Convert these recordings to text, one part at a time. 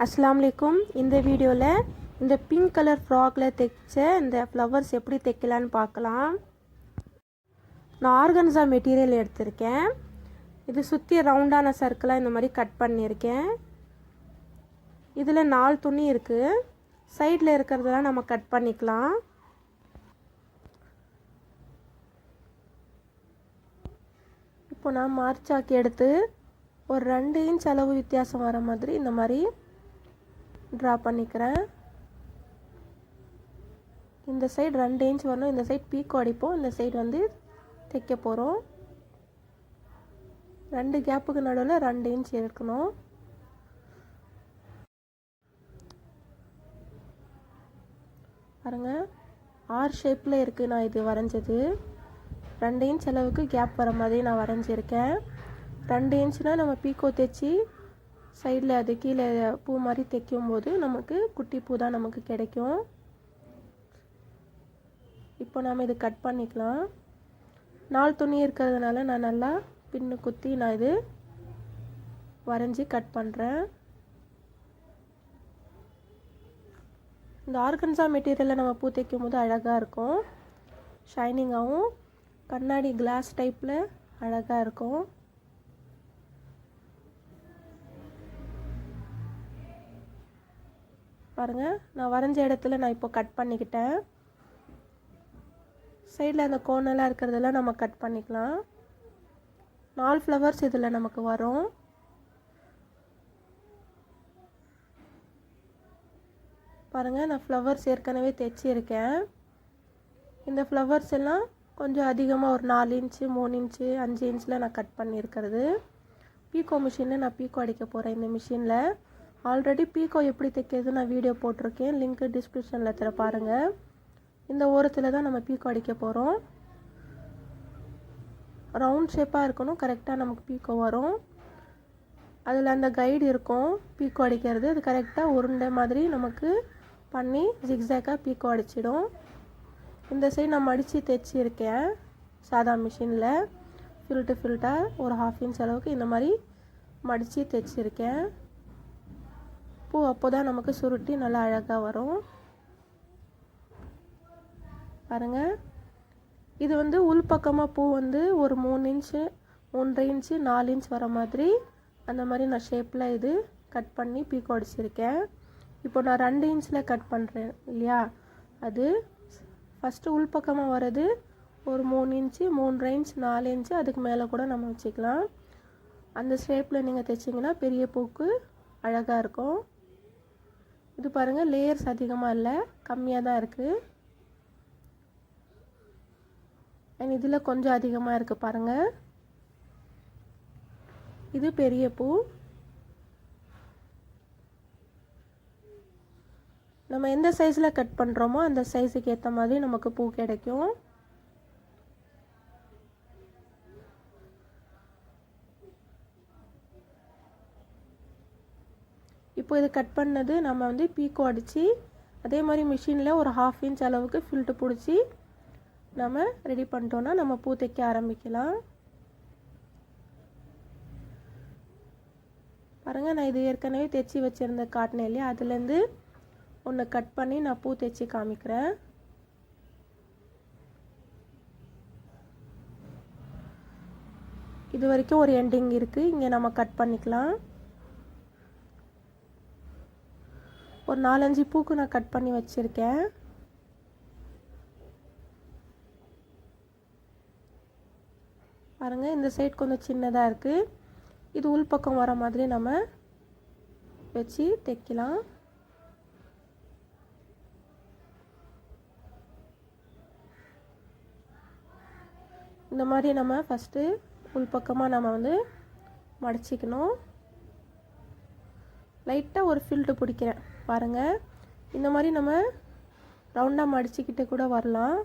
அஸ்ஸலாமு அலைக்கும். இந்த வீடியோவில் இந்த பிங்க் கலர் ஃப்ராக்ல தைச்ச இந்த ஃப்ளவர்ஸ் எப்படி தைக்கலான்னு பார்க்கலாம். நான் ஆர்கன்ஸா மெட்டீரியல் எடுத்திருக்கேன். இது சுற்றி ரவுண்டான சர்க்கிளாக இந்த மாதிரி கட் பண்ணியிருக்கேன். இதில் 4 துணி இருக்குது. சைடில் இருக்கிறதெல்லாம் நம்ம கட் பண்ணிக்கலாம். இப்போ நான் மார்ச்சாக்கி எடுத்து ஒரு 2 இன்ச் அளவு வித்தியாசம் வர மாதிரி இந்த மாதிரி ட்ரா பண்ணிக்கிறேன். இந்த சைடு 2 இன்ச் வரணும். இந்த சைடு பீக்கோ அடிப்போம், இந்த சைடு வந்து தைக்க போகிறோம். 2 கேப்புக்கு நடுவில் 2 இன்ச் இருக்கணும். பாருங்க, ஆர் ஷேப்பில் இருக்குது. நான் இது வரைஞ்சது 2 இன்ச் அளவுக்கு கேப் வர மாதிரி நான் வரைஞ்சிருக்கேன். 2 இன்ச்னால் நம்ம பீக்கோ தைச்சி சைடில் அது கீழே பூ மாதிரி தைக்கும் போது நமக்கு குட்டி பூ தான் நமக்கு கிடைக்கும். இப்போ நாம் இது கட் பண்ணிக்கலாம். 4 துணி இருக்கிறதுனால நான் நல்லா பின்னு குத்தி நான் இது வரைஞ்சி கட் பண்ணுறேன். இந்த ஆர்கன்ஸா மெட்டீரியலில் நம்ம பூ தைக்கும் போது அழகாக இருக்கும். ஷைனிங்காகவும் கண்ணாடி கிளாஸ் டைப்பில் அழகாக இருக்கும். பாருங்கள், நான் வரைஞ்ச இடத்துல நான் இப்போ கட் பண்ணிக்கிட்டேன். சைடில் அந்த கோனெல்லாம் இருக்கிறதெல்லாம் நம்ம கட் பண்ணிக்கலாம். 4 ஃப்ளவர்ஸ் இதில் நமக்கு வரும். பாருங்கள், நான் ஃப்ளவர்ஸ் ஏற்கனவே தைச்சிருக்கேன். இந்த ஃப்ளவர்ஸ் எல்லாம் கொஞ்சம் அதிகமாக ஒரு 4 இன்ச்சு 3 இன்ச்சு 5 இன்ச்சில் நான் கட் பண்ணியிருக்கிறது. பீக்கோ மிஷினில் நான் பீக்கோ அடிக்க போகிறேன். இந்த மிஷினில் ஆல்ரெடி பீக்கோ எப்படி தைக்கிறது நான் வீடியோ போட்டிருக்கேன். லிங்க்கு டிஸ்கிரிப்ஷனில் தர பாருங்கள். இந்த ஓரத்தில் தான் நம்ம பீக்கோ அடிக்க போகிறோம். ரவுண்ட் ஷேப்பாக இருக்கணும், கரெக்டாக நமக்கு பீக்கோ வரும். அதில் அந்த கைடு இருக்கும் பீக்கோ அடிக்கிறது. அது கரெக்டாக உருண்டை மாதிரி நமக்கு பண்ணி ஜிக்ஸாக்காக பீக்கோ அடிச்சிடும். இந்த சைடு நான் மடித்து தைச்சிருக்கேன் சாதா மிஷினில். ஃபில்ட்டாக ஒரு 1/2 இன்ச் அளவுக்கு இந்த மாதிரி மடித்து தைச்சிருக்கேன். பூ அப்போ தான் நமக்கு சுருட்டி நல்லா அழகாக வரும். பாருங்கள், இது வந்து உள்பக்கமாக பூ வந்து ஒரு 3 இன்ச்சு 3.5 இன்ச்சு 4 இன்ச் வர மாதிரி அந்த மாதிரி நான் ஷேப்பில் இது கட் பண்ணி பீக்கோ அடிச்சிருக்கேன். இப்போ நான் 2 இன்ச்சில் கட் பண்ணுறேன் இல்லையா, அது ஃபஸ்ட்டு உள்பக்கமாக வர்றது ஒரு 3 இன்ச்சு 3.5 இன்ச் 4 இன்ச்சு அதுக்கு மேலே கூட நம்ம வச்சுக்கலாம். அந்த ஷேப்பில் நீங்கள் தைச்சிங்கன்னா பெரிய பூக்கு அழகாக இருக்கும். இது பாருங்கள், லேயர்ஸ் அதிகமாக இல்லை, கம்மியாக தான் இருக்குது. அண்ட் இதில் கொஞ்சம் அதிகமாக இருக்குது பாருங்கள். இது பெரிய பூ. நம்ம எந்த சைஸில் கட் பண்ணுறோமோ அந்த சைஸுக்கு ஏற்ற மாதிரி நமக்கு பூ கிடைக்கும். இப்போ இது கட் பண்ணது நம்ம வந்து பீக்கோ அடித்து அதே மாதிரி மிஷினில் ஒரு 1/2 இன்ச் அளவுக்கு ஃபில்ட்டு பிடிச்சி நம்ம ரெடி பண்ணிட்டோன்னா நம்ம பூ தைக்க ஆரம்பிக்கலாம். பாருங்கள், நான் இது ஏற்கனவே தைச்சி வச்சுருந்த காட்டினேன் இல்லையா, அதுலேருந்து ஒன்று கட் பண்ணி நான் பூ தைச்சி காமிக்கிறேன். இது வரைக்கும் ஒரு எண்டிங் இருக்குது. இங்கே நம்ம கட் பண்ணிக்கலாம். ஒரு 4-5 பூக்கு நான் கட் பண்ணி வச்சுருக்கேன். பாருங்கள், இந்த சைடு கொஞ்சம் சின்னதாக இருக்குது. இது உள்பக்கம் வர மாதிரி நம்ம வச்சு தைக்கலாம். இந்த மாதிரி நம்ம ஃபஸ்ட்டு உள்பக்கமாக நம்ம வந்து மடிச்சிக்கணும். லைட்டாக ஒரு ஃபில்ட்டு பிடிக்கிறேன் பாருங்கள். இந்த மாதிரி நம்ம ரவுண்டாக மடிச்சுக்கிட்டு கூட வரலாம்.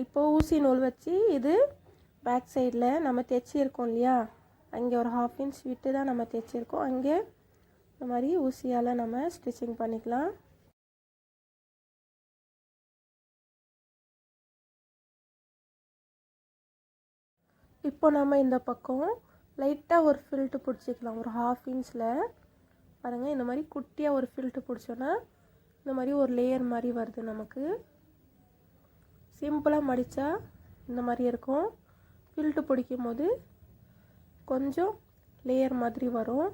இப்போ ஊசி நூல் வச்சு இது பேக் சைடில் நம்ம தைச்சிருக்கோம் இல்லையா, அங்கே ஒரு 1/2 இன்ச் விட்டு தான் நம்ம தைச்சிருக்கோம். அங்கே இந்த மாதிரி ஊசியால் நம்ம ஸ்டிச்சிங் பண்ணிக்கலாம். இப்போ நம்ம இந்த பக்கம் லைட்டாக ஒரு ஃபில்ட்டு பிடிச்சிக்கலாம். ஒரு 1/2 இன்ச்சில் பாருங்கள், இந்த மாதிரி குட்டியாக ஒரு ஃபில்ட்டு பிடிச்சோன்னா இந்த மாதிரி ஒரு லேயர் மாதிரி வருது. நமக்கு சிம்பிளாக மடித்தா இந்த மாதிரி இருக்கும். ஃபில்ட்டு பிடிக்கும் போது கொஞ்சம் லேயர் மாதிரி வரும்.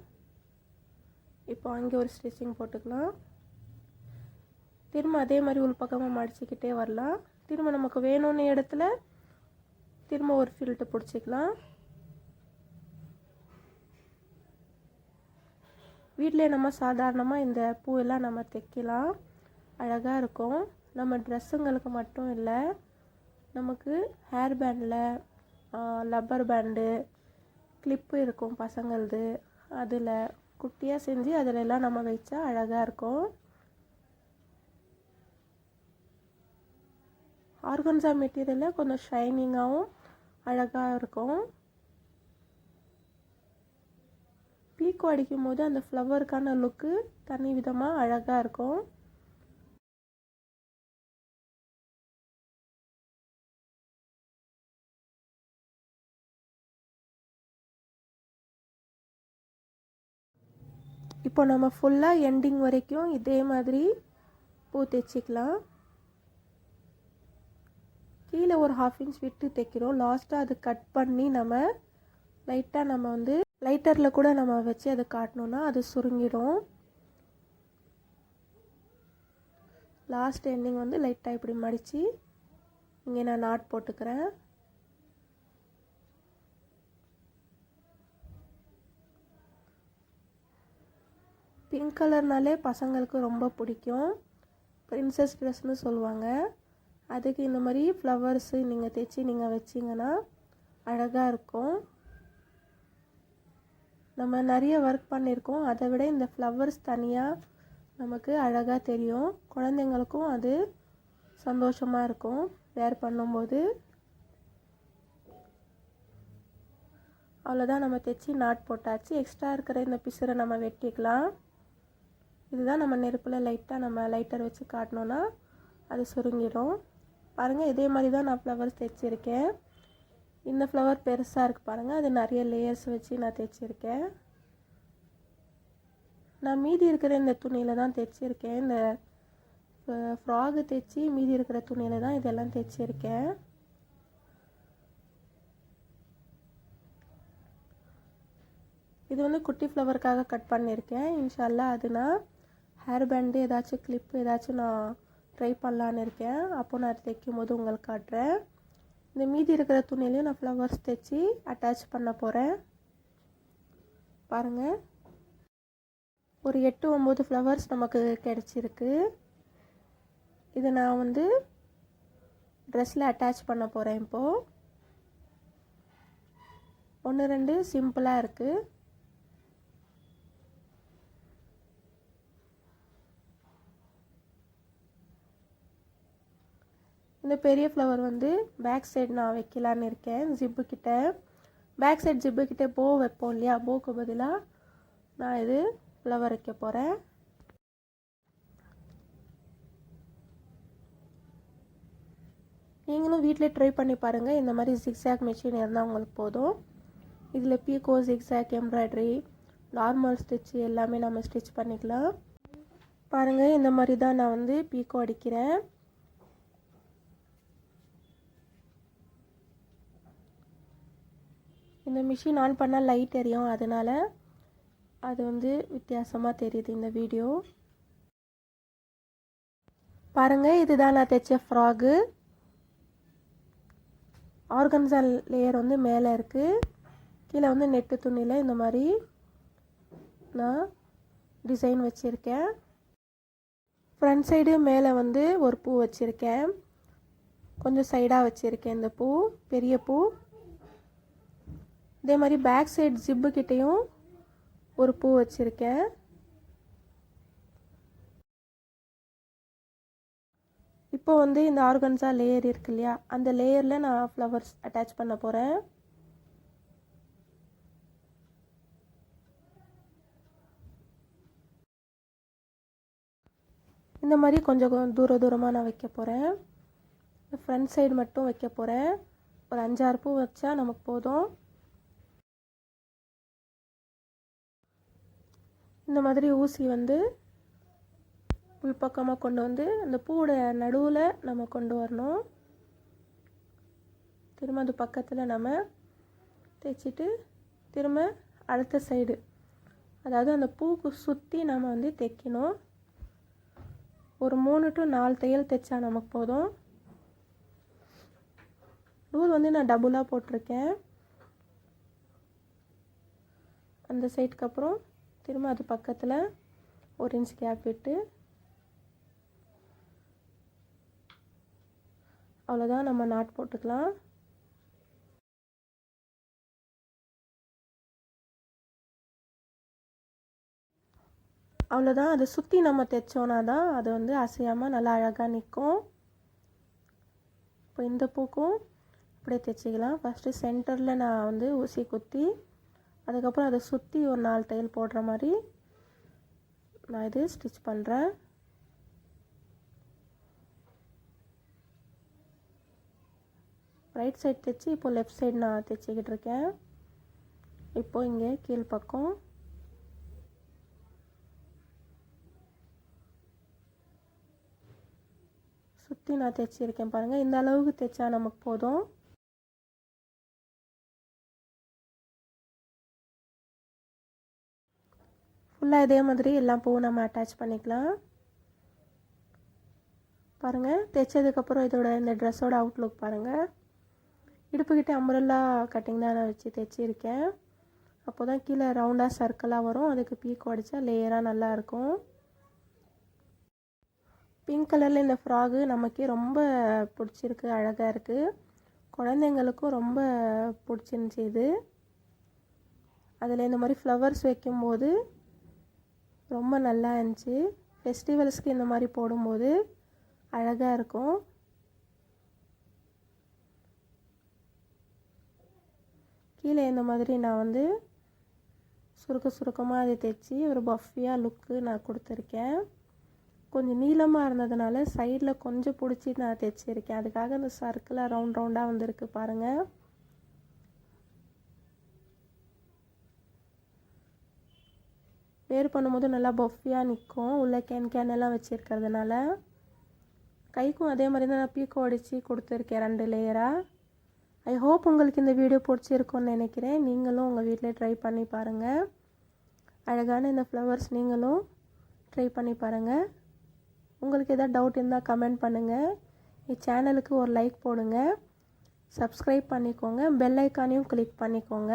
இப்போ அங்கே ஒரு ஸ்டிச்சிங் போட்டுக்கலாம். திரும்ப அதே மாதிரி உள்பக்கமாக மடிச்சுக்கிட்டே வரலாம். திரும்ப நமக்கு வேணும்னு இடத்துல திரும்ப ஒரு ஃபில்ட்டு பிடிச்சிக்கலாம். வீட்டிலே நம்ம சாதாரணமாக இந்த பூவெல்லாம் நம்ம தைக்கலாம். அழகாக இருக்கும். நம்ம ட்ரெஸ்ஸுங்களுக்கு மட்டும் இல்லை, நமக்கு ஹேர் பேண்டில் லப்பர் பேண்டு கிளிப்பு இருக்கும் பசங்களது, அதில் குட்டியாக செஞ்சு அதில் எல்லாம் நம்ம வச்சா அழகாக இருக்கும். ஆர்கன்சா மெட்டீரியலில் கொஞ்சம் ஷைனிங்காகவும் அழகாக இருக்கும். பீக்கோ அடிக்கும் போது அந்த ஃப்ளவருக்கான லுக்கு தனி விதமாக அழகாக இருக்கும். இப்போ நம்ம ஃபுல்லாக எண்டிங் வரைக்கும் இதே மாதிரி பூ தைச்சிக்கலாம். கீழே ஒரு 1/2 இன்ச் விட்டு தைக்கிறோம். லாஸ்ட்டாக அது கட் பண்ணி நம்ம லைட்டாக நம்ம வந்து லைட்டரில் கூட நம்ம வச்சு அதை காட்டணுன்னா அது சுருங்கிடும். லாஸ்ட் எண்டிங் வந்து லைட்டாக இப்படி மடித்து இங்கே நான் நாட் போட்டுக்கிறேன். பிங்க் கலர்னாலே பசங்களுக்கு ரொம்ப பிடிக்கும். பிரின்சஸ் ட்ரெஸ்னு சொல்லுவாங்க. அதுக்கு இந்த மாதிரி ஃப்ளவர்ஸு நீங்கள் தைச்சி நீங்கள் வச்சிங்கன்னா அழகாக இருக்கும். நம்ம நிறைய ஒர்க் பண்ணியிருக்கோம், அதை விட இந்த ஃப்ளவர்ஸ் தனியாக நமக்கு அழகாக தெரியும். குழந்தைங்களுக்கும் அது சந்தோஷமாக இருக்கும் வேர் பண்ணும்போது. அவ்வளோதான், நம்ம தைச்சி நாட் போட்டாச்சு. எக்ஸ்ட்ரா இருக்கிற இந்த பிசரை நம்ம வெட்டிக்கலாம். இதுதான் நம்ம நெருப்பில் லைட்டாக நம்ம லைட்டர் வச்சு காட்டினோன்னா அது சுருங்கிடும். பாருங்கள், இதே மாதிரி தான் நான் ஃப்ளவர்ஸ் தைச்சிருக்கேன். இந்த ஃப்ளவர் பெருசாக இருக்குது பாருங்கள், அது நிறைய லேயர்ஸ் வச்சு நான் தைச்சிருக்கேன். நான் மீதி இருக்கிற இந்த துணியில் தான் தைச்சிருக்கேன். இந்த ஃப்ராகு தைச்சி மீதி இருக்கிற துணியில் தான் இதெல்லாம் தைச்சிருக்கேன். இது வந்து குட்டி ஃப்ளவருக்காக கட் பண்ணியிருக்கேன். இன்ஷால்லா அது நான் ஹேர் பேண்டு ஏதாச்சும் கிளிப்பு ஏதாச்சும் நான் ட்ரை பண்ணலான்னு இருக்கேன். அப்போ நான் தைக்கும் போது உங்களுக்கு காட்டுறேன். இந்த மீதி இருக்கிற துணியிலையும் நான் ஃப்ளவர்ஸ் தைச்சி அட்டாச் பண்ண போகிறேன். பாருங்கள், ஒரு 8-9 ஃப்ளவர்ஸ் நமக்கு கிடச்சிருக்கு. இதை நான் வந்து ட்ரெஸ்ஸில் அட்டாச் பண்ண போகிறேன். இப்போது 1-2 சிம்பிளாக இருக்குது. இந்த பெரிய ஃப்ளவர் வந்து பேக் சைடு நான் வைக்கலான்னு இருக்கேன். ஜிப்பு கிட்ட பேக் சைடு ஜிப்பு கிட்ட போ வைப்போம் இல்லையா, போக்கு பதிலாக நான் இது ஃப்ளவர் வைக்க போகிறேன். நீங்களும் வீட்டில் ட்ரை பண்ணி பாருங்கள். இந்த மாதிரி ஜிக்ஸாக் மிஷின் இருந்தால் உங்களுக்கு போதும். இதில் பீக்கோ, ஜிக்ஸாக், எம்ப்ராய்டரி, நார்மல் ஸ்டிச் எல்லாமே நம்ம ஸ்டிச் பண்ணிக்கலாம். பாருங்கள், இந்த மாதிரி தான் நான் வந்து பீக்கோ அடிக்கிறேன். இந்த மிஷின் ஆன் பண்ணால் லைட் எரியும், அதனால் அது வந்து வித்தியாசமாக தெரியுது இந்த வீடியோ. பாருங்கள், இதுதான் நான் தைச்ச ஃப்ராகு. ஆர்கன்சா லேயர் வந்து மேலே இருக்குது. கீழே வந்து நெட்டு துணியில் இந்த மாதிரி நான் டிசைன் வச்சுருக்கேன். ஃப்ரண்ட் சைடு மேலே வந்து ஒரு பூ வச்சுருக்கேன். கொஞ்சம் சைடாக வச்சுருக்கேன் இந்த பூ, பெரிய பூ. இதே மாதிரி பேக் சைடு ஜிப்பு கிட்டேயும் ஒரு பூ வச்சுருக்கேன். இப்போ வந்து இந்த ஆர்கன்சா லேயர் இருக்கு இல்லையா, அந்த லேயரில் நான் ஃப்ளவர்ஸ் அட்டாச் பண்ண போகிறேன். இந்த மாதிரி கொஞ்சம் தூரமாக நான் வைக்க போகிறேன். ஃப்ரண்ட் சைடு மட்டும் வைக்க போகிறேன். ஒரு 5-6 பூ வச்சா நமக்கு போதும். இந்த மாதிரி ஊசி வந்து உள்பக்கமாக கொண்டு வந்து அந்த பூவோட நடுவில் நம்ம கொண்டு வரணும். திரும்ப அது பக்கத்தில் நம்ம தைச்சிட்டு திரும்ப அடுத்த சைடு, அதாவது அந்த பூக்கு சுற்றி நம்ம வந்து தைக்கணும். ஒரு 3 to 4 தையல் தைச்சா நமக்கு போதும். நூல் வந்து நான் டபுளாக போட்டிருக்கேன். அந்த சைடுக்கு அப்புறம் திரும்ப அது பக்கத்தில் 1 இன்ச் கேப் விட்டு அவ்வளோதான், நம்ம நாட் போட்டுக்கலாம். அவ்வளோதான். அதை சுற்றி நம்ம தைச்சோன்னா தான் அது வந்து அசையாமல் நல்லா அழகாக நிற்கும். இப்போ இந்த பூக்கும் அப்படியே தைச்சிக்கலாம். ஃபஸ்ட்டு சென்டரில் நான் வந்து ஊசி குத்தி அதுக்கப்புறம் அதை சுற்றி ஒரு 4 தையல் போடுற மாதிரி நான் இது ஸ்டிச் பண்ணுறேன். ரைட் சைடு தைச்சி இப்போ லெஃப்ட் சைடு நான் தைச்சிக்கிட்டு இருக்கேன். இப்போது இங்கே கீழ்ப்பக்கம் சுற்றி நான் தைச்சிருக்கேன் பாருங்கள். இந்த அளவுக்கு தைச்சா நமக்கு போதும். ஃபுல்லாக இதே மாதிரி எல்லா பூவும் நம்ம அட்டாச் பண்ணிக்கலாம். பாருங்கள், தைச்சதுக்கப்புறம் இதோட இந்த ட்ரெஸ்ஸோட அவுட்லுக் பாருங்கள். இடுப்புக்கிட்ட அம்பரல்லா கட்டிங் தான் நான் வச்சு தைச்சிருக்கேன். அப்போ தான் கீழே ரவுண்டாக சர்க்கிளாக வரும். அதுக்கு பீக் உடச்சா லேயராக நல்லாயிருக்கும். பிங்க் கலரில் இந்த ஃப்ராகு நமக்கே ரொம்ப பிடிச்சிருக்கு, அழகாக இருக்குது. குழந்தைங்களுக்கும் ரொம்ப பிடிச்சிருந்துச்சி இது. அதில் இந்த மாதிரி ஃப்ளவர்ஸ் வைக்கும்போது ரொம்ப நல்லா இருந்துச்சு. ஃபெஸ்டிவல்ஸ்க்கு இந்த மாதிரி போடும்போது அழகாக இருக்கும். கீழே இந்த மாதிரி நான் வந்து சுருக்கமாக அதை தைச்சி ஒரு பஃபியாக லுக்கு நான் கொடுத்துருக்கேன். கொஞ்சம் நீளமாக இருந்ததுனால சைடில் கொஞ்சம் பிடிச்சி நான் தைச்சிருக்கேன். அதுக்காக இந்த சர்க்கிளாக ரவுண்டாக வந்திருக்கு பாருங்கள். வேர் பண்ணும்போது நல்லா பஃபியாக நிற்கும். உள்ள கேனெல்லாம் வச்சுருக்கிறதுனால. கைக்கும் அதே மாதிரி தான் நான் பீக்கோ அடித்து கொடுத்துருக்கேன் 2 லேயராக. ஐ ஹோப் உங்களுக்கு இந்த வீடியோ பிடிச்சிருக்கும்னு நினைக்கிறேன். நீங்களும் உங்கள் வீட்டில் ட்ரை பண்ணி பாருங்கள். அழகான இந்த ஃப்ளவர்ஸ் நீங்களும் ட்ரை பண்ணி பாருங்கள். உங்களுக்கு எதாவது டவுட் இருந்தால் கமெண்ட் பண்ணுங்கள். என் சேனலுக்கு ஒரு லைக் போடுங்க, சப்ஸ்கிரைப் பண்ணிக்கோங்க, பெல் ஐக்கானையும் கிளிக் பண்ணிக்கோங்க.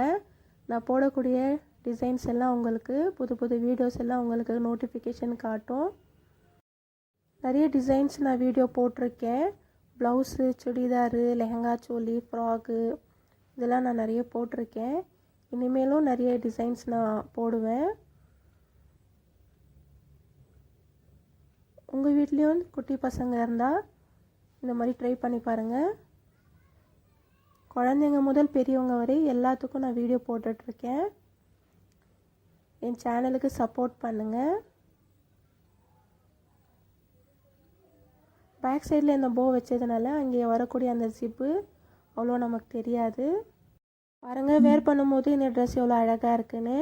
நான் போடக்கூடிய டிசைன்ஸ் எல்லாம் உங்களுக்கு புது வீடியோஸ் எல்லாம் உங்களுக்கு நோட்டிஃபிகேஷன் காட்டும். நிறைய டிசைன்ஸ் நான் வீடியோ போட்டிருக்கேன். ப்ளவுஸு, சுடிதாரு, லெஹங்கா சோலி, ஃப்ராகு இதெல்லாம் நான் நிறைய போட்டிருக்கேன். இனிமேலும் நிறைய டிசைன்ஸ் நான் போடுவேன். உங்கள் வீட்லேயும் குட்டி பசங்க இருந்தால் இந்த மாதிரி ட்ரை பண்ணி பாருங்கள். குழந்தைங்க முதல் பெரியவங்க வரை எல்லாத்துக்கும் நான் வீடியோ போட்டுட்ருக்கேன். என் சேனலுக்கு சப்போர்ட் பண்ணுங்கள். பேக் சைடில் இந்த போ வச்சதுனால அங்கே வரக்கூடிய அந்த ஜிப்பு அவ்வளோ நமக்கு தெரியாது. பாருங்கள், வேர் பண்ணும்போது இந்த ட்ரெஸ் எவ்வளோ அழகாக இருக்குன்னு.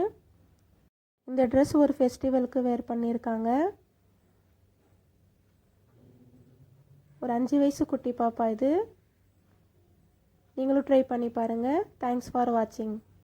இந்த ட்ரெஸ் ஒரு ஃபெஸ்டிவலுக்கு வேர் பண்ணியிருக்காங்க. ஒரு 5 வயசு குட்டி பாப்பா இது. நீங்களும் ட்ரை பண்ணி பாருங்கள். தேங்க்ஸ் ஃபார் வாட்சிங்.